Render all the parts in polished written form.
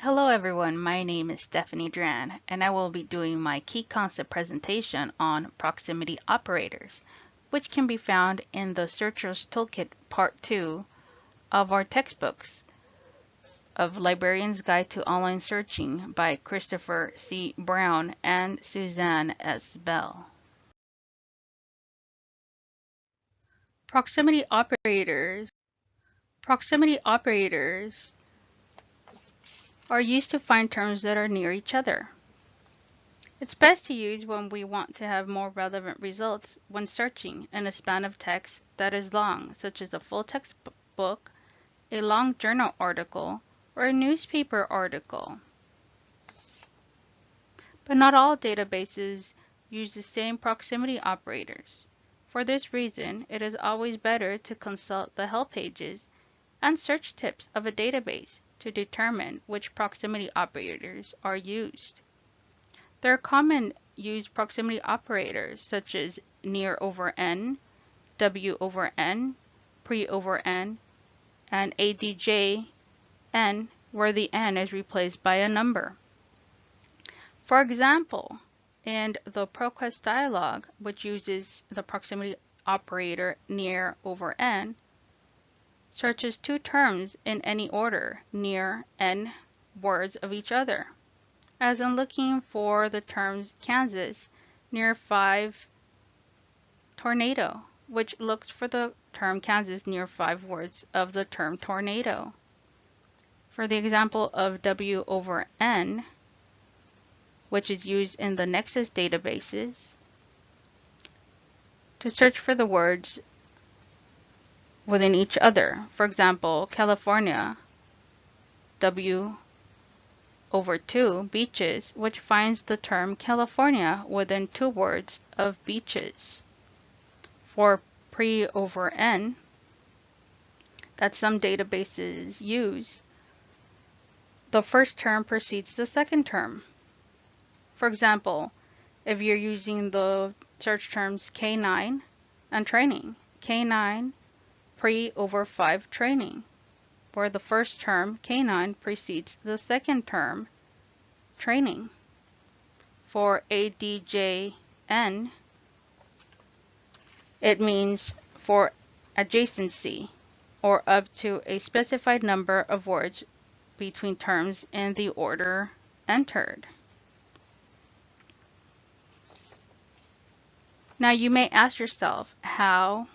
Hello everyone, my name is Stephanie Duran, and I will be doing my key concept presentation on proximity operators, which can be found in the Searcher's Toolkit Part 2 of our textbooks of Librarian's Guide to Online Searching by Christopher C. Brown and Suzanne S. Bell. Proximity operators are used to find terms that are near each other. It's best to use when we want to have more relevant results when searching in a span of text that is long, such as a full text book, a long journal article, or a newspaper article. But not all databases use the same proximity operators. For this reason, it is always better to consult the help pages and search tips of a database to determine which proximity operators are used. There are common used proximity operators such as near over n, w over n, pre over n, and adj n, where the n is replaced by a number. For example, in the ProQuest dialog, which uses the proximity operator near over n, searches two terms in any order near n words of each other, as in looking for the terms Kansas near 5 tornado, which looks for the term Kansas near 5 words of the term tornado. For the example of W over N, which is used in the Nexus databases, to search for the words within each other. For example, California, W over 2, beaches, which finds the term California within 2 words of beaches. For pre over n, that some databases use, the first term precedes the second term. For example, if you're using the search terms K9 and training, K9 pre over 5 training, where the first term K9 precedes the second term training. For ADJN, it means for adjacency, or up to a specified number of words between terms in the order entered. Now you may ask yourself how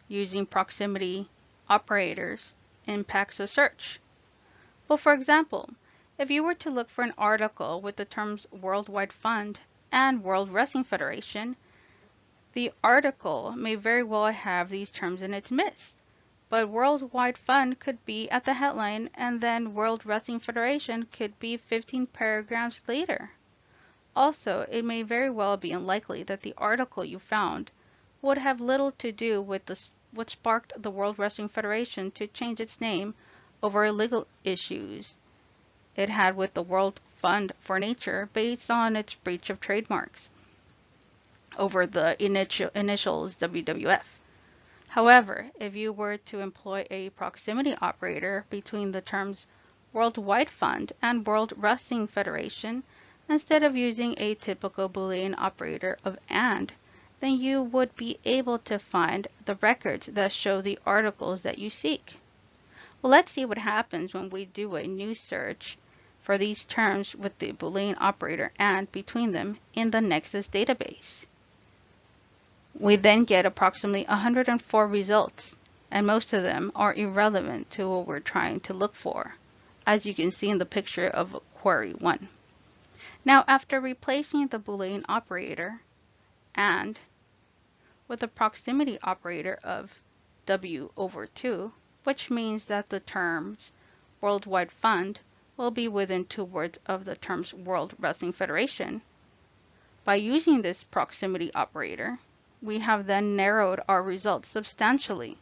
using proximity operators impacts a search. Well, for example, if you were to look for an article with the terms Worldwide Fund and World Wrestling Federation, the article may very well have these terms in its midst, but Worldwide Fund could be at the headline and then World Wrestling Federation could be 15 paragraphs later. Also, it may very well be unlikely that the article you found would have little to do with what sparked the World Wrestling Federation to change its name over legal issues it had with the World Fund for Nature based on its breach of trademarks over the initials WWF. However, if you were to employ a proximity operator between the terms Worldwide Fund and World Wrestling Federation, instead of using a typical Boolean operator of AND, then you would be able to find the records that show the articles that you seek. Well, let's see what happens when we do a new search for these terms with the Boolean operator AND between them in the Nexus database. We then get approximately 104 results, and most of them are irrelevant to what we're trying to look for, as you can see in the picture of query 1. Now, after replacing the Boolean operator AND with a proximity operator of W over 2, which means that the terms Worldwide Fund will be within 2 words of the terms World Wrestling Federation. By using this proximity operator, we have then narrowed our results substantially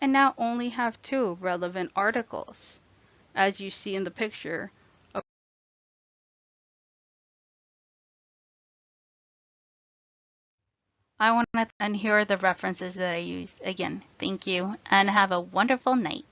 and now only have 2 relevant articles, as you see in the picture. I want to, and here are the references that I used. Again, thank you and have a wonderful night.